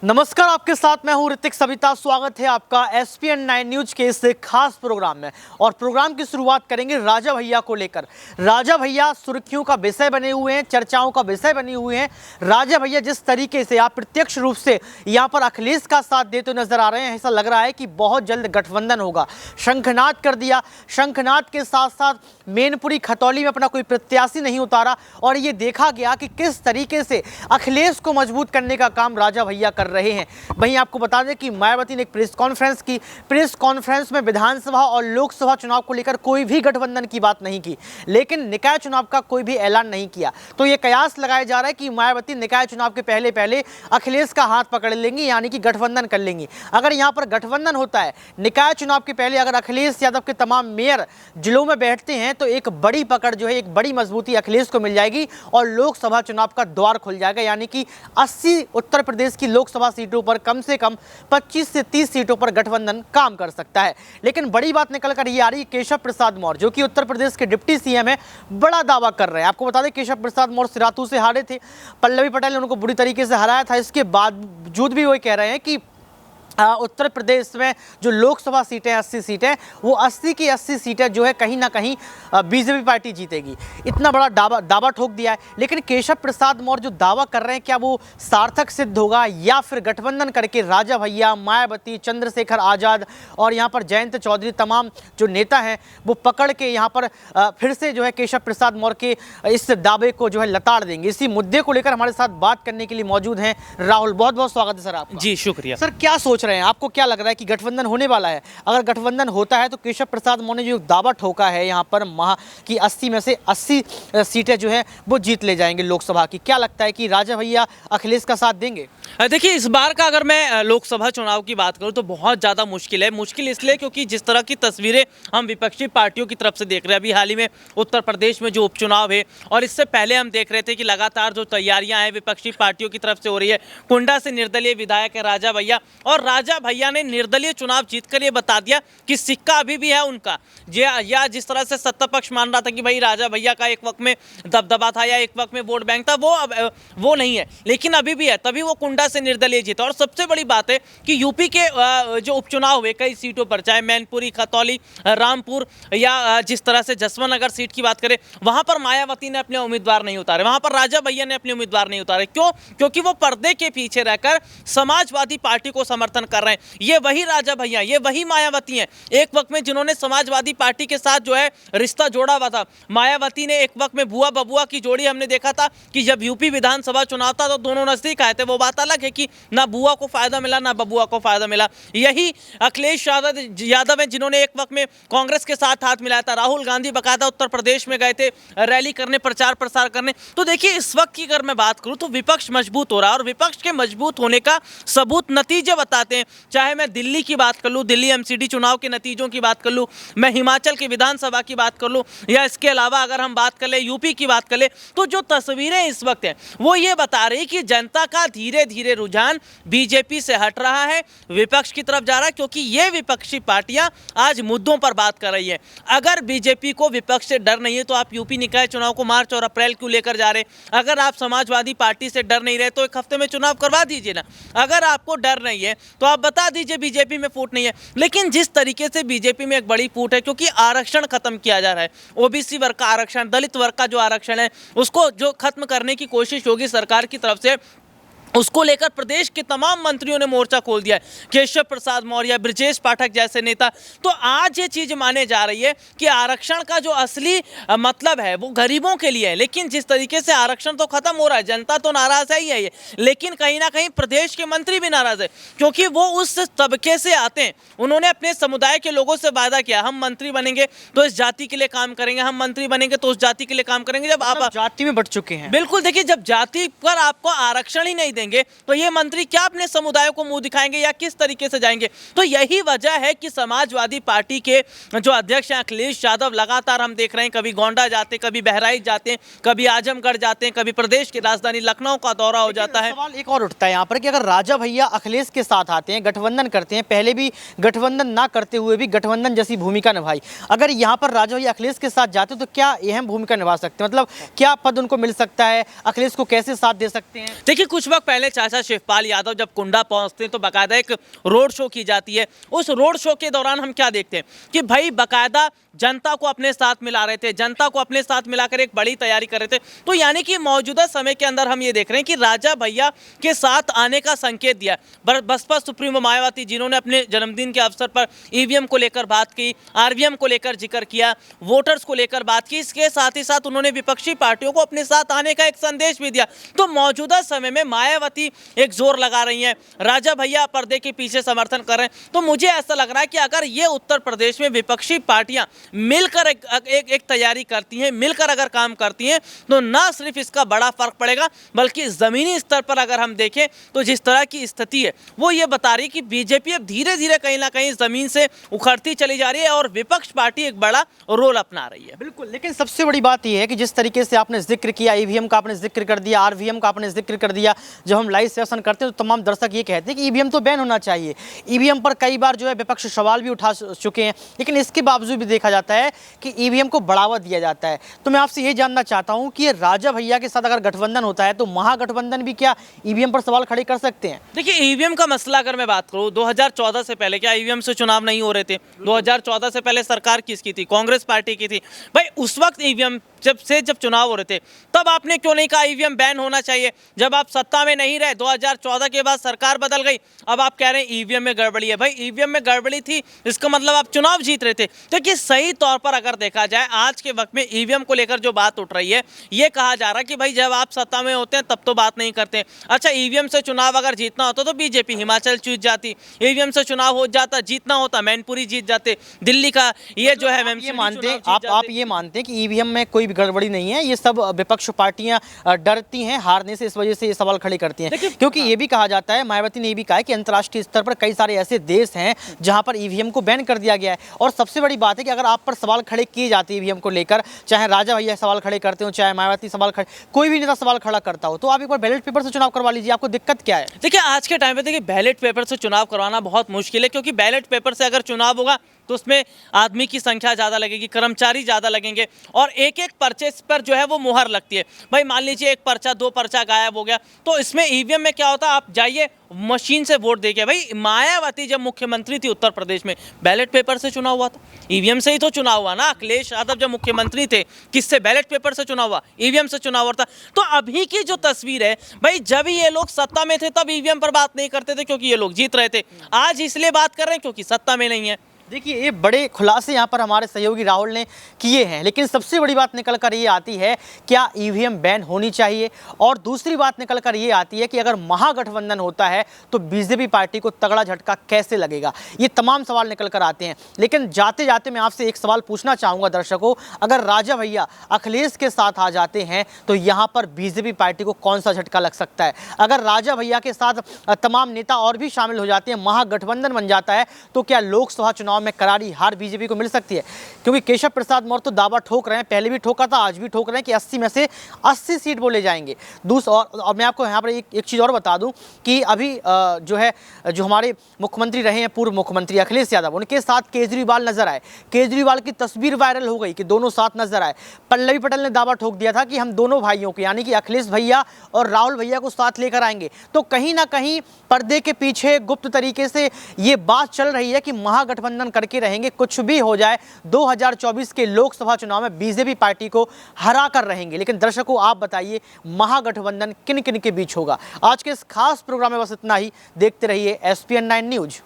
नमस्कार, आपके साथ मैं हूं ऋतिक सविता। स्वागत है आपका SPN 9 न्यूज के इस खास प्रोग्राम में। और प्रोग्राम की शुरुआत करेंगे राजा भैया को लेकर। राजा भैया सुर्खियों का विषय बने हुए हैं, चर्चाओं का विषय बने हुए हैं। राजा भैया जिस तरीके से आप प्रत्यक्ष रूप से यहां पर अखिलेश का साथ देते हुए नजर आ रहे हैं, ऐसा लग रहा है कि बहुत जल्द गठबंधन होगा। शंखनाद कर दिया। शंखनाद के साथ साथ मैनपुरी खतौली में अपना कोई प्रत्याशी नहीं उतारा और ये देखा गया कि किस तरीके से अखिलेश को मजबूत करने का काम राजा भैया कर रहे हैं। वहीं आपको बता दें कि मायावती ने एक प्रेस कॉन्फ्रेंस की। प्रेस कॉन्फ्रेंस में विधानसभा और लोकसभा चुनाव को लेकर कोई भी गठबंधन की बात नहीं की, लेकिन निकाय चुनाव का कोई भी ऐलान नहीं किया। तो ये कयास लगाया जा रहा है कि मायावती निकाय चुनाव के पहले पहले अखिलेश का हाथ पकड़ लेंगी, यानी कि गठबंधन कर लेंगी। अगर यहाँ पर गठबंधन होता है निकाय चुनाव के पहले, अगर अखिलेश यादव के तमाम मेयर जिलों में बैठते हैं तो एक बड़ी पकड़ जो है, एक बड़ी मजबूती अखिलेश को मिल जाएगी और लोकसभा चुनाव का द्वार खुल जाएगा। यानी कि 80 उत्तर प्रदेश की लोकसभा सीटों पर कम से कम 25 से 30 सीटों पर गठबंधन काम कर सकता है। लेकिन बड़ी बात निकल कर ये आ रही है, केशव प्रसाद मौर्य जो कि उत्तर प्रदेश के डिप्टी CM है, बड़ा दावा कर रहे हैं। आपको बता दें केशव प्रसाद मौर्य सिराथू से हारे थे। पल्लवी पटेल ने उनको बुरी तरीके से हराया था। इसके बावजूद भी वो कह रहे हैं कि उत्तर प्रदेश में जो लोकसभा सीटें 80 सीटें, वो 80 की 80 सीटें जो है कहीं ना कहीं बीजेपी पार्टी जीतेगी। इतना बड़ा दावा ठोक दिया है। लेकिन केशव प्रसाद मौर्य जो दावा कर रहे हैं, क्या वो सार्थक सिद्ध होगा या फिर गठबंधन करके राजा भैया, मायावती, चंद्रशेखर आज़ाद और यहाँ पर जयंत चौधरी, तमाम जो नेता हैं वो पकड़ के यहाँ पर फिर से जो है केशव प्रसाद मौर्य के इस दावे को जो है लताड़ देंगे। इसी मुद्दे को लेकर हमारे साथ बात करने के लिए मौजूद हैं राहुल। बहुत बहुत स्वागत है सर आपका। जी शुक्रिया सर, क्या सोच रहे हैं, आपको क्या लग रहा है कि गठबंधन होने वाला है? अगर गठबंधन होता है तो केशव प्रसाद मौर्य ने जो दावा ठोका है यहाँ पर कि 80 में से 80 सीटें जो है वो जीत ले जाएंगे लोकसभा की, क्या लगता है कि राजा भैया अखिलेश का साथ देंगे? देखिए, इस बार का अगर मैं लोकसभा चुनाव की बात करूं तो बहुत ज़्यादा मुश्किल है। मुश्किल इसलिए क्योंकि जिस तरह की तस्वीरें हम विपक्षी पार्टियों की तरफ से देख रहे हैं, अभी हाल ही में उत्तर प्रदेश में जो उपचुनाव है और इससे पहले हम देख रहे थे कि लगातार जो तैयारियां हैं विपक्षी पार्टियों की तरफ से हो रही है। कुंडा से निर्दलीय विधायक है राजा भैया, और राजा भैया ने निर्दलीय चुनाव जीतकर ये बता दिया कि सिक्का अभी भी है उनका। या जिस तरह से सत्ता पक्ष मान रहा था कि भाई राजा भैया का एक वक्त में दबदबा था या एक वक्त में वोट बैंक था, वो नहीं है, लेकिन अभी भी है। तभी वो कुंडा से निर्दलीय जीता। और सबसे बड़ी बात है कि यूपी के जो उपचुनाव हुए कई सीटों पर, चाहे मैनपुरी, खतौली, रामपुर या जिस तरह से जसवंत नगर सीट की बात करें, वहां पर मायावती ने अपने उम्मीदवार नहीं उतारे, वहां पर राजा भैया ने अपने उम्मीदवार नहीं उतारे। क्यों? क्योंकि वो पर्दे के पीछे रहकर समाजवादी पार्टी को समर्थन कर रहे हैं। ये वही राजा भैया, ये वही मायावती हैं एक वक्त में जिन्होंने समाजवादी पार्टी के साथ जो है रिश्ता जोड़ा हुआ था। मायावती ने एक वक्त में बुआ बबुआ की जोड़ी हमने देखा था कि जब यूपी विधानसभा चुनाव था तो दोनों नजदीक आए थे। वो बात अलग है कि ना बुआ को फायदा मिला ना बबुआ को फायदा मिला। यही अखिलेश यादव हैं जिन्होंने एक वक्त में कांग्रेस के साथ हाथ मिलाया था। राहुल गांधी बकायदा उत्तर प्रदेश में गए थे रैली करने, प्रचार प्रसार करने। तो देखिए, इस वक्त की अगर मैं बात करूं तो विपक्ष मजबूत हो रहा है और विपक्ष के मजबूत होने का सबूत नतीजे बताते हैं। चाहे मैं दिल्ली की बात कर लूं, दिल्ली MCD चुनाव के नतीजों की बात कर लूं, मैं हिमाचल की विधानसभा की बात कर लूं, या इसके अलावा अगर हम बात कर ले यूपी की बात कर ले, तो जो तस्वीरें इस वक्त हैं वो ये बता रही कि जनता का धीरे धीरे रुझान बीजेपी से हट रहा है, विपक्ष की तरफ जा रहा है। क्योंकि ये विपक्षी पार्टियां आज मुद्दों पर बात कर रही है। अगर बीजेपी को विपक्ष से डर नहीं है तो आप यूपी निकाय चुनाव को मार्च और अप्रैल क्यों लेकर जा रहे? अगर आप समाजवादी पार्टी से डर नहीं रहे तो एक हफ्ते में चुनाव करवा दीजिए ना। अगर आपको डर नहीं है तो आप बता दीजिए बीजेपी में फूट नहीं है। लेकिन जिस तरीके से बीजेपी में एक बड़ी फूट है, क्योंकि आरक्षण खत्म किया जा रहा है, OBC वर्ग का आरक्षण, दलित वर्ग का जो आरक्षण है उसको जो खत्म करने की कोशिश होगी सरकार की तरफ से, उसको लेकर प्रदेश के तमाम मंत्रियों ने मोर्चा खोल दिया है। केशव प्रसाद मौर्य, ब्रजेश पाठक जैसे नेता। तो आज ये चीज माने जा रही है कि आरक्षण का जो असली मतलब है वो गरीबों के लिए है। लेकिन जिस तरीके से आरक्षण तो खत्म हो रहा है, जनता तो नाराज है ही है, लेकिन कहीं ना कहीं प्रदेश के मंत्री भी नाराज है, क्योंकि वो उस तबके से आते हैं। उन्होंने अपने समुदाय के लोगों से वादा किया, हम मंत्री बनेंगे तो इस जाति के लिए काम करेंगे, हम मंत्री बनेंगे तो उस जाति के लिए काम करेंगे। जब आप जाति में बढ़ चुके हैं, बिल्कुल, देखिए, जब जाति पर आपको आरक्षण ही नहीं देंगे तो ये मंत्री क्या अपने समुदाय को मुंह दिखाएंगे या किस तरीके से जाएंगे? तो यही वजह है कि समाजवादी पार्टी के जो अध्यक्ष हैं अखिलेश यादव, लगातार हम देख रहे हैं कभी गोंडा जाते, कभी बहराइच जाते, कभी आजमगढ़ जाते हैं, कभी प्रदेश की राजधानी लखनऊ का दौरा हो जाता है। सवाल एक और उठता है यहाँ पर कि अगर राजा भैया अखिलेश के साथ आते हैं, गठबंधन करते हैं, पहले भी गठबंधन ना करते हुए भी गठबंधन जैसी भूमिका निभाई, अगर यहाँ पर राजा भैया अखिलेश के साथ जाते तो क्या अहम भूमिका निभा सकते हैं? मतलब क्या पद उनको मिल सकता है? अखिलेश को कैसे साथ दे सकते हैं? देखिए, कुछ वक्त पहले चाचा शिवपाल यादव जब कुंडा पहुंचते हैं तो बाकायदा एक रोड शो की जाती है। उस रोड शो के दौरान हम क्या देखते हैं कि भाई बाकायदा जनता को अपने साथ मिला रहे थे, जनता को अपने साथ मिलाकर एक बड़ी तैयारी कर रहे थे। तो यानी कि मौजूदा समय के अंदर हम ये देख रहे हैं कि राजा भैया के साथ आने का संकेत दिया। बसपा सुप्रीमो मायावती जिन्होंने अपने जन्मदिन के अवसर पर ईवीएम को लेकर बात की, आरवीएम को लेकर जिक्र किया, वोटर्स को लेकर बात की, इसके साथ ही साथ उन्होंने विपक्षी पार्टियों को अपने साथ आने का एक संदेश भी दिया। तो मौजूदा समय में मायावती एक जोर लगा रही हैं, राजा भैया पर्दे के पीछे समर्थन कर रहे हैं। तो मुझे ऐसा लग रहा है कि अगर ये उत्तर प्रदेश में विपक्षी पार्टियां मिलकर एक तैयारी करती हैं, मिलकर अगर काम करती हैं, तो ना सिर्फ इसका बड़ा फर्क पड़ेगा बल्कि जमीनी स्तर पर अगर हम देखें तो जिस तरह की स्थिति है वो ये बता रही है कि बीजेपी अब धीरे धीरे कहीं ना कहीं जमीन से उखड़ती चली जा रही है और विपक्ष पार्टी एक बड़ा रोल अपना रही है। बिल्कुल, लेकिन सबसे बड़ी बात यह है कि जिस तरीके से आपने जिक्र किया, ईवीएम का आपने जिक्र कर दिया, आरवीएम का आपने जिक्र कर दिया, जब हम लाइव सेशन करते हैं तो तमाम दर्शक ये कहते हैं कि ईवीएम तो बैन होना चाहिए। ईवीएम पर कई बार जो है विपक्ष सवाल भी उठा चुके हैं, लेकिन इसके बावजूद भी देखा जाता है कि ईवीएम को बढ़ावा दिया जाता है। तो मैं आपसे ये जानना चाहता हूं कि राजा भैया के साथ अगर गठबंधन होता है तो महागठबंधन भी क्या ईवीएम पर सवाल खड़े कर सकते हैं? देखिए, ईवीएम का मसला अगर मैं बात करूं, 2014 से पहले क्या ईवीएम से चुनाव नहीं हो रहे थे? 2014 से पहले सरकार किसकी थी? कांग्रेस पार्टी की थी। भाई उस वक्त ईवीएम जब चुनाव हो रहे थे तब आपने क्यों नहीं कहा ईवीएम बैन होना चाहिए? जब आप सत्ता में नहीं रहे, 2014 के बाद सरकार बदल गई, अब आप कह रहे हैं ईवीएम में गड़बड़ी है। भाई ईवीएम में गड़बड़ी थी, इसका मतलब आप चुनाव जीत रहे थे। तो कि सही तौर पर अगर देखा जाए आज के वक्त में ईवीएम को लेकर जो बात उठ रही है, ये कहा जा रहा है कि भाई जब आप सत्ता में होते हैं तब तो बात नहीं करते। अच्छा, ईवीएम से चुनाव अगर जीतना होता तो बीजेपी हिमाचल जीत जाती, ईवीएम से चुनाव हो जाता, जीतना होता मैनपुरी जीत जाते, दिल्ली का ये जो है आप ये मानते हैं कि ईवीएम में कोई भी गड़बड़ी नहीं है, ये सब विपक्ष पार्टियां डरती हैं हारने से, इस वजह से ये सवाल खड़े करती हैं? क्योंकि ये भी कहा जाता है, मायावती ने ये भी कहा है कि अंतर्राष्ट्रीय स्तर पर कई सारे ऐसे देश हैं जहां पर ईवीएम को बैन कर दिया गया है। और सबसे बड़ी बात है कि अगर आप पर सवाल खड़े किए जाते हैं ईवीएम को लेकर, चाहे राजा भैया सवाल खड़े करते हो, चाहे मायावती सवाल खड़े, कोई भी नेता सवाल खड़ा करता हो, तो आप एक बार बैलेट पेपर से चुनाव करवा लीजिए, आपको दिक्कत क्या है? देखिए, आज के टाइम पे देखिए बैलेट पेपर से चुनाव करवाना बहुत मुश्किल है, क्योंकि बैलेट पेपर से अगर चुनाव होगा तो उसमें आदमी की संख्या ज़्यादा लगेगी, कर्मचारी ज़्यादा लगेंगे और एक एक पर्चे पर जो है वो मुहर लगती है। भाई मान लीजिए एक पर्चा, दो पर्चा गायब हो गया, तो इसमें ईवीएम में क्या होता है, आप जाइए मशीन से वोट देके। भाई मायावती जब मुख्यमंत्री थी उत्तर प्रदेश में, बैलेट पेपर से चुनाव हुआ था, ईवीएम से ही तो चुनाव हुआ ना। अखिलेश यादव जब मुख्यमंत्री थे, किससे? बैलेट पेपर से चुनाव हुआ, ईवीएम से चुनाव हुआ था। तो अभी की जो तस्वीर है, भाई जब ये लोग सत्ता में थे तब ईवीएम पर बात नहीं करते थे क्योंकि ये लोग जीत रहे थे, आज इसलिए बात कर रहे हैं क्योंकि सत्ता में नहीं है। देखिए, ये बड़े खुलासे यहाँ पर हमारे सहयोगी राहुल ने किए हैं, लेकिन सबसे बड़ी बात निकल कर ये आती है, क्या ईवीएम बैन होनी चाहिए? और दूसरी बात निकल कर ये आती है कि अगर महागठबंधन होता है तो बीजेपी पार्टी को तगड़ा झटका कैसे लगेगा? ये तमाम सवाल निकल कर आते हैं। लेकिन जाते जाते मैं आपसे एक सवाल पूछना चाहूँगा दर्शकों, अगर राजा भैया अखिलेश के साथ आ जाते हैं तो यहाँ पर बीजेपी पार्टी को कौन सा झटका लग सकता है? अगर राजा भैया के साथ तमाम नेता और भी शामिल हो जाते हैं, महागठबंधन बन जाता है, तो क्या लोकसभा चुनाव में करारी हार बीजेपी को मिल सकती है? क्योंकि केशव प्रसाद मौर्य तो दावा ठोक रहे हैं, पहले भी ठोका था, आज भी ठोक रहे हैं कि 80 में से 80 सीट वो ले जाएंगे। और मैं आपको यहाँ पर एक चीज़ और बता दूं कि अभी जो हमारे मुख्यमंत्री रहे हैं, पूर्व मुख्यमंत्री अखिलेश यादव, उनके साथ केजरीवाल नजर आए, केजरीवाल की तस्वीर वायरल हो गई कि दोनों साथ नजर आए। पल्लवी पटेल ने दावा ठोक दिया था कि हम दोनों भाइयों को, यानी कि अखिलेश भैया और राहुल भैया को साथ लेकर आएंगे। तो कहीं ना कहीं पर्दे के पीछे गुप्त तरीके से ये बात चल रही है कि महागठबंधन करके रहेंगे, कुछ भी हो जाए 2024 के लोकसभा चुनाव में बीजेपी पार्टी को हरा कर रहेंगे। लेकिन दर्शकों, आप बताइए महागठबंधन किन किन के बीच होगा? आज के इस खास प्रोग्राम में बस इतना ही। देखते रहिए SPN9 न्यूज।